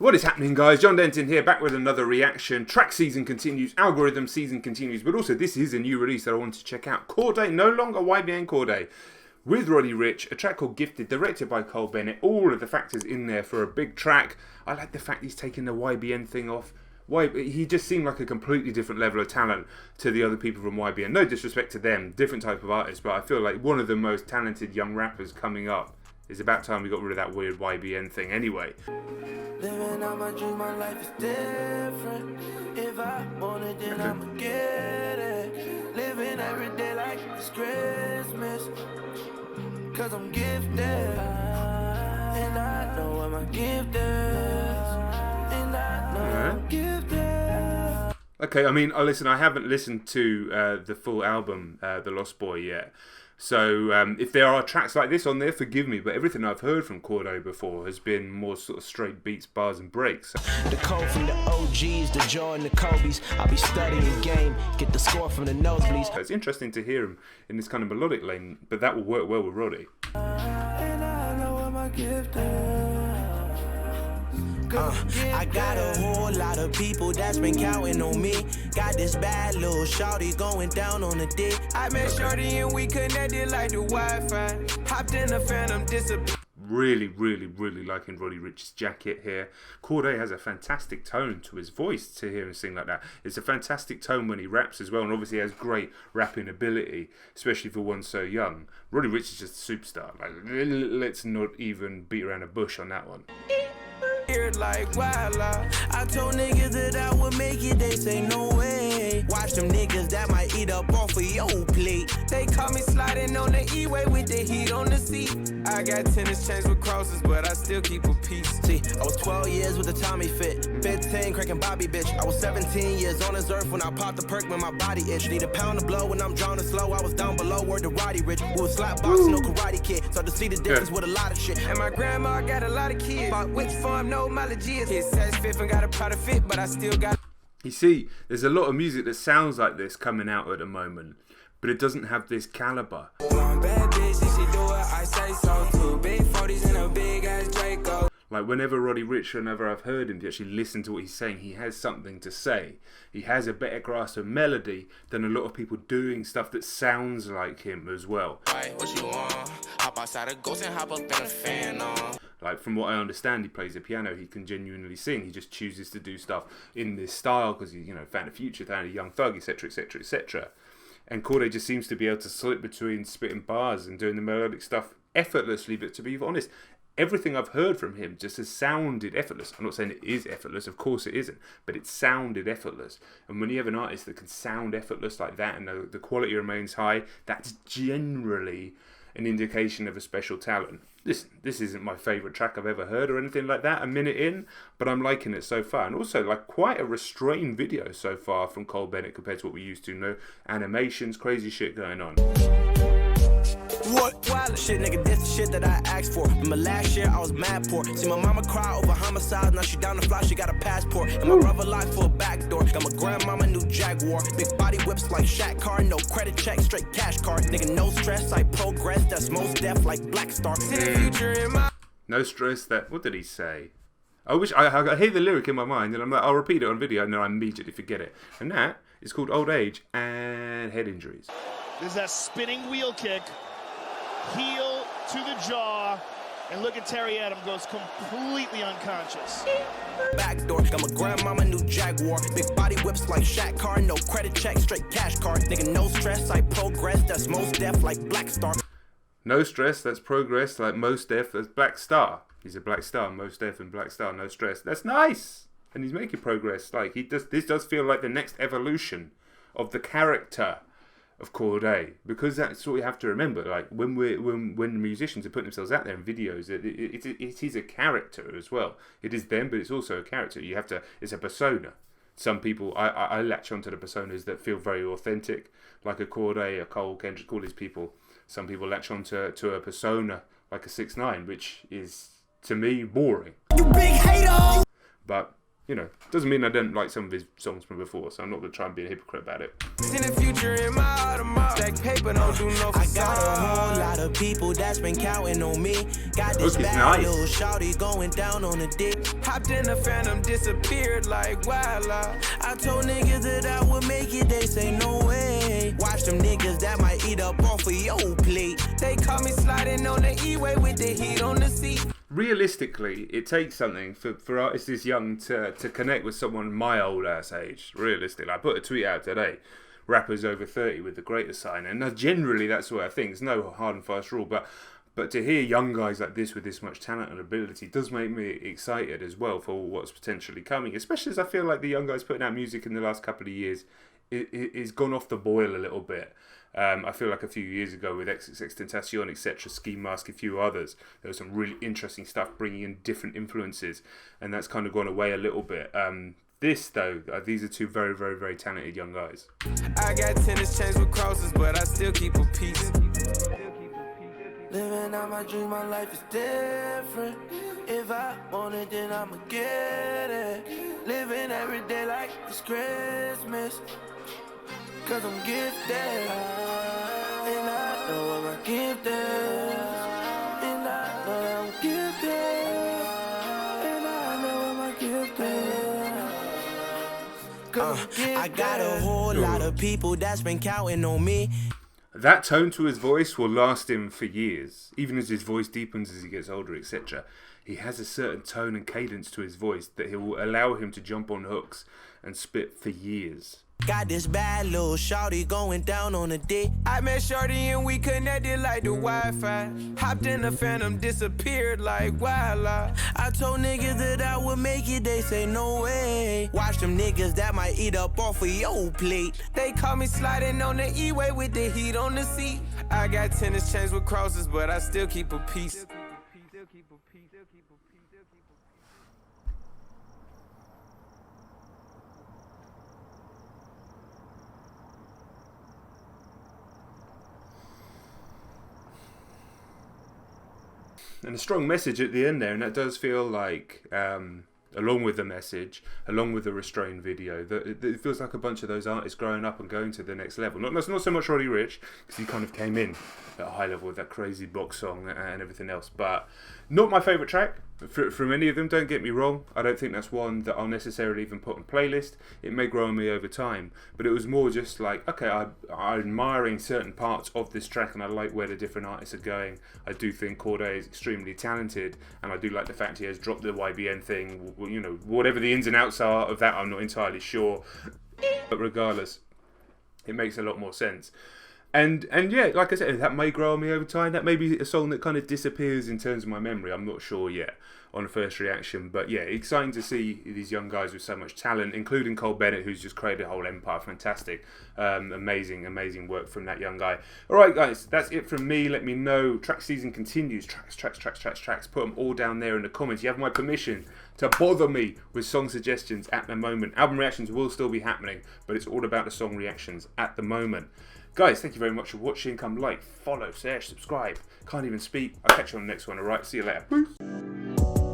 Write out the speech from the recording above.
What is happening, guys? John Denton here, back with another reaction. Track season continues, algorithm season continues, but also this is a new release that I wanted to check out. Cordae, no longer YBN Cordae, with Roddy Ricch, a track called Gifted, directed by Cole Bennett. All of the factors in there for a big track. I like the fact he's taken the YBN thing off. He just seemed like a completely different level of talent to the other people from YBN. No disrespect to them, different type of artists, but I feel like one of the most talented young rappers coming up. It's about time we got rid of that weird YBN thing anyway. Living out my dream, my life is different. If I want it, then I'ma get it. Living every day like it's Christmas. Cause I'm gifted. And I know what my gift is. And I know I'm gifted. Okay, I mean, listen, I haven't listened to the full album, The Lost Boy, yet. So if there are tracks like this on there, forgive me, but everything I've heard from Cordae before has been more sort of straight beats, bars and breaks. The code from the OGs, the Jordan, the Kobe's. I'll be studying game, get the score from the nosebleeds. So it's interesting to hear him in this kind of melodic lane, but that will work well with Roddy. And I know what my gift is. I got a whole lot of people that's been counting on me. Got this bad little shawty going down on the dick. I met shorty and we connected like the Wi-Fi. Hopped in the Phantom, disappeared. Really liking Roddy Ricch's jacket here. Cordae has a fantastic tone to his voice to hear him sing like that. It's a fantastic tone when he raps as well, and obviously has great rapping ability, especially for one so young. Roddy Ricch is just a superstar. Like, let's not even beat around a bush on that one. Like wildlife. I told niggas that I would make it, they say no way. Watch them niggas that might eat up off of your plate. They caught me sliding on the E-way with the heat on the seat. I got tennis chains with crosses, but I still keep a piece. See, I was 12 years with a Tommy fit, 15 cranking Bobby bitch. I was 17 years on this earth when I popped the perk when my body itch. Need a pound of blow when I'm drowning slow. I was down below, word to Roddy Ricch. We was slap boxing, no karate kid. So to see the difference with a lot of shit. And my grandma got a lot of kids. But which farm, no mileage is. His says fifth and got a powder fit, but I still got. You see, there's a lot of music that sounds like this coming out at the moment, but it doesn't have this caliber. One bad bitch, if she do it, I say so too. Big 40s and a big ass Draco. Like whenever Roddy Ricch, whenever I've heard him to actually listen to what he's saying, he has something to say. He has a better grasp of melody than a lot of people doing stuff that sounds like him as well. Right, what you want? Hop outside a ghost and hop up in a fan on. Like, from what I understand, he plays the piano, he can genuinely sing. He just chooses to do stuff in this style because he's, fan of Future, fan of Young Thug, etc, etc, etc. And Cordae just seems to be able to slip between spitting bars and doing the melodic stuff effortlessly. But to be honest, everything I've heard from him just has sounded effortless. I'm not saying it is effortless, of course it isn't, but it sounded effortless. And when you have an artist that can sound effortless like that and the quality remains high, that's generally an indication of a special talent. Listen, this isn't my favourite track I've ever heard or anything like that, a minute in, but I'm liking it so far. And also, like, quite a restrained video so far from Cole Bennett compared to what we used to. No animations, crazy shit going on. What? Shit, nigga, this the shit that I asked for. Remember last year, I was mad poor. See my mama cry over homicide. Now she down the fly, she got a passport. And my brother lied for a back door. Got my grandmama new Jaguar. Big body whips like Shaq car. No credit check, straight cash card. Nigga, no stress, I progress. That's most deaf like Black Star. See the future in my. No stress, that. What did he say? I hear the lyric in my mind and I'm like, I'll repeat it on video and then I immediately forget it. And that is called Old Age and Head Injuries. This is that spinning wheel kick. Heel to the jaw, and look at Terry Adam goes completely unconscious. Back door, got my grandmama new Jaguar. Big body whips like Shaq car. No credit check, straight cash card. Nigga, no stress, I progress. That's most deaf like Black Star. No stress, that's progress, like most deaf, that's Black Star. He's a Black Star, most deaf and Black Star, no stress. That's nice! And he's making progress. Like, this does feel like the next evolution of the character of Cordae, because that's what we have to remember. Like, when musicians are putting themselves out there in videos, it is a character as well. It is them, but it's also a character. You have to, it's a persona. Some people, I latch onto the personas that feel very authentic, like a Cordae, a Cole, Kendrick, all these people. Some people latch onto a persona like a 6ix9ine, which is, to me, boring. You big hater! But you know, doesn't mean I don't like some of his songs from before, so I'm not going to try and be a hypocrite about it. Seen the future in my Audemars. Stack paper, don't do no I got a whole lot of people that's been counting on me. Got this bad little shawty going down on the dick. Hopped in the Phantom, disappeared like wildlife. I told niggas that I would make it, they say no way. Watch them niggas that might eat up off of your plate. They caught me sliding on the E-way with the heat on the seat. Realistically, it takes something for artists this young to connect with someone my old ass age. Realistically, I put a tweet out today, rappers over 30 with the greater sign, and generally that's what I think. There's no hard and fast rule, but to hear young guys like this with this much talent and ability does make me excited as well for what's potentially coming, especially as I feel like the young guys putting out music in the last couple of years is gone off the boil a little bit. I feel like a few years ago with XXXTentacion, etc., Ski Mask, a few others, there was some really interesting stuff bringing in different influences, and that's kind of gone away a little bit. This, though, these are two very, very, very talented young guys. I got tennis chains with crosses, but I still keep a piece. Living out my dream, my life is different. If I want it, then I'ma get it. Living every day like it's Christmas. Cause I'm gifted, and I know what my gift is. And I know I'm gifted, and I know what my gift is. I got a whole lot of people that's been counting on me. That tone to his voice will last him for years, even as his voice deepens as he gets older, etc. He has a certain tone and cadence to his voice that he will allow him to jump on hooks and spit for years. Got this bad little shawty going down on a dick. I met shorty and we connected like the Wi-Fi. Hopped in the Phantom, disappeared like wildlife. I told niggas that I would make it, they say no way. Watch them niggas that might eat up off of your plate. They caught me sliding on the E-way with the heat on the seat. I got tennis chains with crosses, but I still keep a piece. And a strong message at the end there, and that does feel like, along with the message, along with the restrained video, that it feels like a bunch of those artists growing up and going to the next level. Not so much Roddy Ricch, because he kind of came in at a high level with that crazy box song and everything else, but not my favourite track from any of them, don't get me wrong. I don't think that's one that I'll necessarily even put on playlist. It may grow on me over time, but it was more just like, okay, I'm admiring certain parts of this track and I like where the different artists are going. I do think Cordae is extremely talented, and I do like the fact he has dropped the YBN thing. You know, whatever the ins and outs are of that, I'm not entirely sure, but regardless, it makes a lot more sense. And yeah, like I said, that may grow on me over time. That may be a song that kind of disappears in terms of my memory. I'm not sure yet on a first reaction. But yeah, exciting to see these young guys with so much talent, including Cole Bennett, who's just created a whole empire. Fantastic. Amazing work from that young guy. All right, guys, that's it from me. Let me know. Track season continues. Tracks. Put them all down there in the comments. You have my permission to bother me with song suggestions at the moment. Album reactions will still be happening, but it's all about the song reactions at the moment. Guys, thank you very much for watching. Come like, follow, share, subscribe. Can't even speak. I'll catch you on the next one, alright? See you later. Peace.